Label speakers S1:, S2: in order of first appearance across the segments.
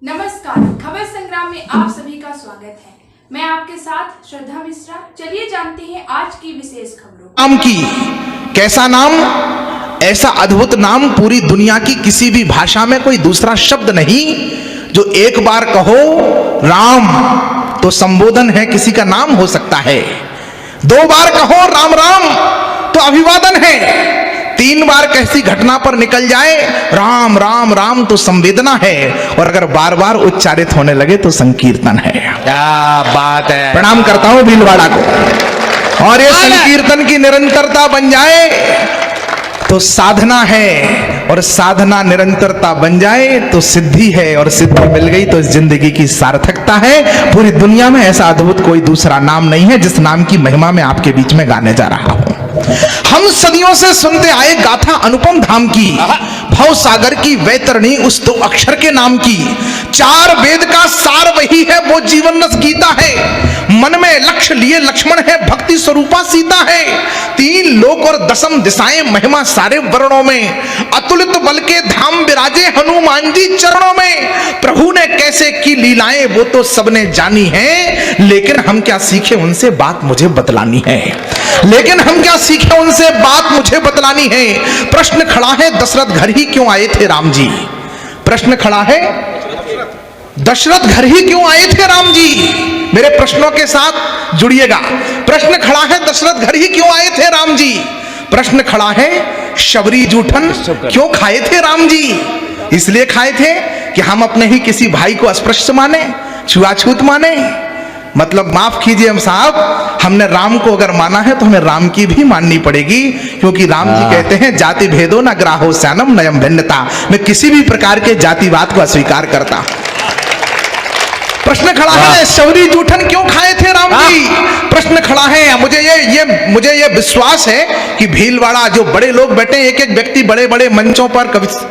S1: नमस्कार, खबर संग्राम में आप सभी का स्वागत है। मैं आपके साथ श्रद्धा मिश्रा। चलिए जानते हैं आज की विशेष खबरों।
S2: नाम की कैसा नाम, ऐसा अद्भुत नाम पूरी दुनिया की किसी भी भाषा में कोई दूसरा शब्द नहीं जो एक बार कहो राम तो संबोधन है, किसी का नाम हो सकता है। दो बार कहो राम राम तो अभिवादन है। तीन बार कैसी घटना पर निकल जाए राम राम राम तो संवेदना है, और अगर बार बार उच्चारित होने लगे तो संकीर्तन है।
S3: क्या बात है।
S2: प्रणाम करता हूं भीलवाड़ा को। और ये संकीर्तन की निरंतरता बन जाए तो साधना है, और साधना निरंतरता बन जाए तो सिद्धि है, और सिद्धि मिल गई तो इस जिंदगी की सार्थकता है। पूरी दुनिया में ऐसा अद्भुत कोई दूसरा नाम नहीं है जिस नाम की महिमा मैं आपके बीच में गाने जा रहा हूं। हम सदियों से सुनते आए गाथा अनुपम धाम की, भव सागर की वैतरणी उस दो अक्षर के नाम की। चार वेद का सार वही है, वो जीवन रस गीता है। मन में लक्ष्य लिए लक्ष्मण है, भक्ति स्वरूपा सीता है। तीन लोक और दसम दिशाएं महिमा सारे वर्णों में। अतुलित बल के धाम विराजे हनुमान जी चरणों में। प्रभु ने कैसे की लीलाएं वो तो सबने जानी है, लेकिन हम क्या सीखे उनसे बात मुझे बतलानी है। लेकिन हम क्या सीखे उनसे बात मुझे बतलानी है। प्रश्न खड़ा है दशरथ घर ही क्यों आए थे राम जी। प्रश्न खड़ा है दशरथ घर ही क्यों आए थे राम जी। मेरे प्रश्नों के साथ जुड़िएगा। प्रश्न खड़ा है दशरथ घर ही क्यों आए थे राम जी। प्रश्न खड़ा है शबरी जूठन क्यों खाए थे राम जी। इसलिए खाए थे कि हम अपने ही किसी भाई को अस्पृश्य माने, छुआछूत माने। मतलब माफ कीजिए हम साहब, हमने राम को अगर माना है तो हमें राम की भी माननी पड़ेगी, क्योंकि राम जी कहते हैं जाति भेदो न ग्राहो सैनम नयम भिन्नता। मैं किसी भी प्रकार के जातिवाद को अस्वीकार करता। प्रश्न खड़ा है शबरी जूठन क्यों खाए थे राम जी। प्रश्न खड़ा है मुझे ये विश्वास है कि भीलवाड़ा जो बड़े लोग बैठे हैं, एक एक व्यक्ति बड़े बड़े मंचों पर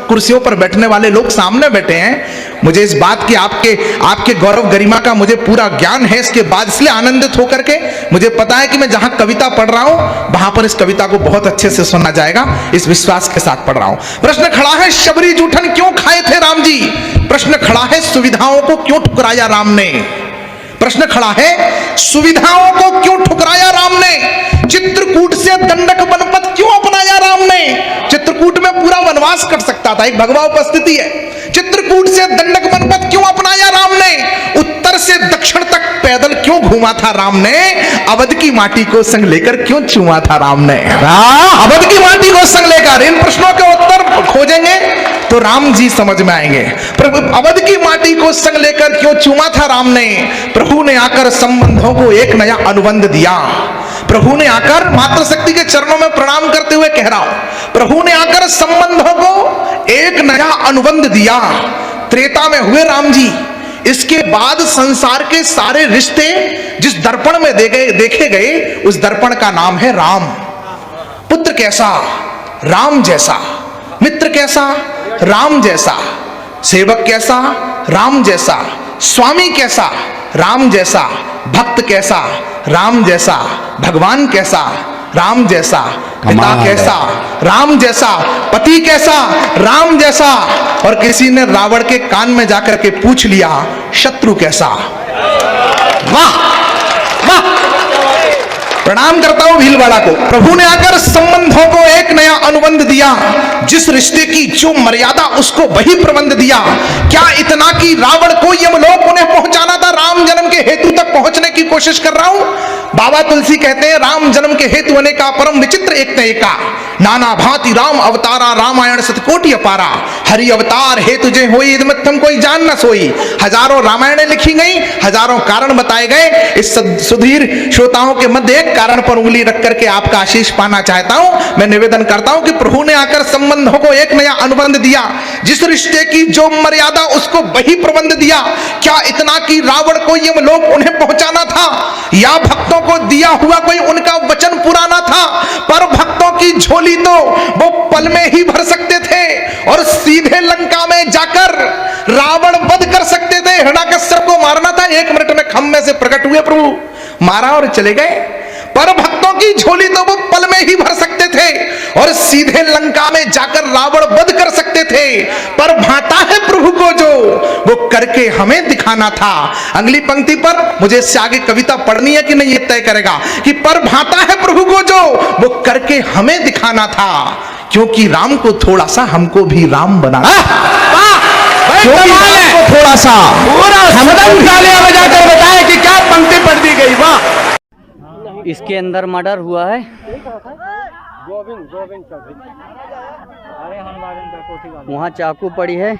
S2: कुर्सियों पर बैठने वाले लोग सामने बैठे हैं। मुझे इस बात की आपके गौरव गरिमा का मुझे पूरा ज्ञान है। इसके बाद इसलिए आनंदित होकर के मुझे पता है कि मैं जहां कविता पढ़ रहा हूं वहां पर इस कविता को बहुत अच्छे से सुना जाएगा, इस विश्वास के साथ पढ़ रहा हूं। प्रश्न खड़ा है शबरी जूठन क्यों खाए थे राम जी। प्रश्न खड़ा है सुविधाओं को क्यों ठुकराया राम ने। प्रश्न खड़ा है सुविधाओं को क्यों ठुकराया राम ने। चित्रकूट से दंडक बनपत क्यों अपनाया राम ने। चित्रकूट में पूरा वनवास कट सकता था, एक भगवा उपस्थिति है। चित्रकूट से दंडक बनपत क्यों अपनाया राम ने। उत्तर से दक्षिण तक पैदल क्यों घूमा था राम ने। अवध की माटी को संग लेकर क्यों चूमा था राम ने। अवध की माटी को संग लेकर, इन प्रश्नों के उत्तर खोजेंगे तो राम जी समझ में आएंगे। अवध की माटी को संग लेकर क्यों चूमा था राम ने। प्रभु ने आकर संबंधों को एक नया अनुबंध दिया। प्रभु ने आकर, मातृशक्ति के चरणों में प्रणाम करते हुए कह रहा हूं, प्रभु ने आकर संबंधों को एक नया अनुबंध दिया। त्रेता में हुए राम जी। इसके बाद संसार के सारे रिश्ते जिस दर्पण में देखे गए उस दर्पण का नाम है राम। पुत्र कैसा, राम जैसा। मित्र कैसा, राम जैसा। सेवक कैसा, राम जैसा। स्वामी कैसा, राम जैसा। भक्त कैसा, राम जैसा। भगवान कैसा, राम जैसा। पिता कैसा, राम जैसा। पति कैसा, राम जैसा। और किसी ने रावण के कान में जाकर के पूछ लिया शत्रु कैसा। वाह वाह, प्रणाम करता हूं भीलवाड़ा को। प्रभु ने आकर संबंधों को एक नया अनुबंध दिया। जिस रिश्ते की जो मर्यादा उसको वही प्रबंध दिया। क्या इतना कि रावण को यमलोक उन्हें पहुंचाना था। राम जन्म के हेतु तक पहुंचने की कोशिश कर रहा हूं। बाबा तुलसी कहते हैं राम जन्म के हेतु होने का परम विचित्र एक तय का। नाना भांति राम अवतारा, रामायण सतकोटि अपारा। हरि अवतार हेतु जय होई, इदमत्थम कोई जान न सोई। हजारों रामायणें लिखी गई, हजारों कारण बताए गए। इस सुधीर श्रोताओं के मध्य एक कारण पर उंगली रख करके आपका आशीष पाना चाहता हूं। मैं निवेदन करता हूं कि प्रभु ने आकर संबंधों को एक नया अनुबंध दिया। जिस रिश्ते की जो मर्यादा उसको वही प्रबंध दिया। क्या इतना कि रावण को यमलोक उन्हें पहुंचाना था, या भक्तों को दिया हुआ कोई उनका वचन पुराना था। पर भक्तों की झोली तो वो पल में ही भर सकते थे और सीधे लंका में जाकर रावण वध कर सकते थे। हिरण्याकश्यप को मारना था, 1 मिनट में खम्भे से प्रकट हुए प्रभु, मारा और चले गए। पर भक्तों की झोली तो वो पल में ही भर सकते थे और सीधे लंका में जाकर रावण वध कर सकते थे। पर भाता है प्रभु को जो वो करके हमें दिखाना था। अगली पंक्ति पर मुझे इससे आगे कविता पढ़नी है कि नहीं ये तय करेगा कि पर भाता है प्रभु को जो वो करके हमें दिखाना था, क्योंकि राम को थोड़ा सा हमको भी राम बनाना क्योंकि राम को थोड़ा सा
S3: पूरा सदन तालियां बजाकर बताए कि क्या पंक्ति पढ़ दी गई। वाह।
S4: इसके अंदर मर्डर हुआ है। वहाँ चाकू पड़ी है।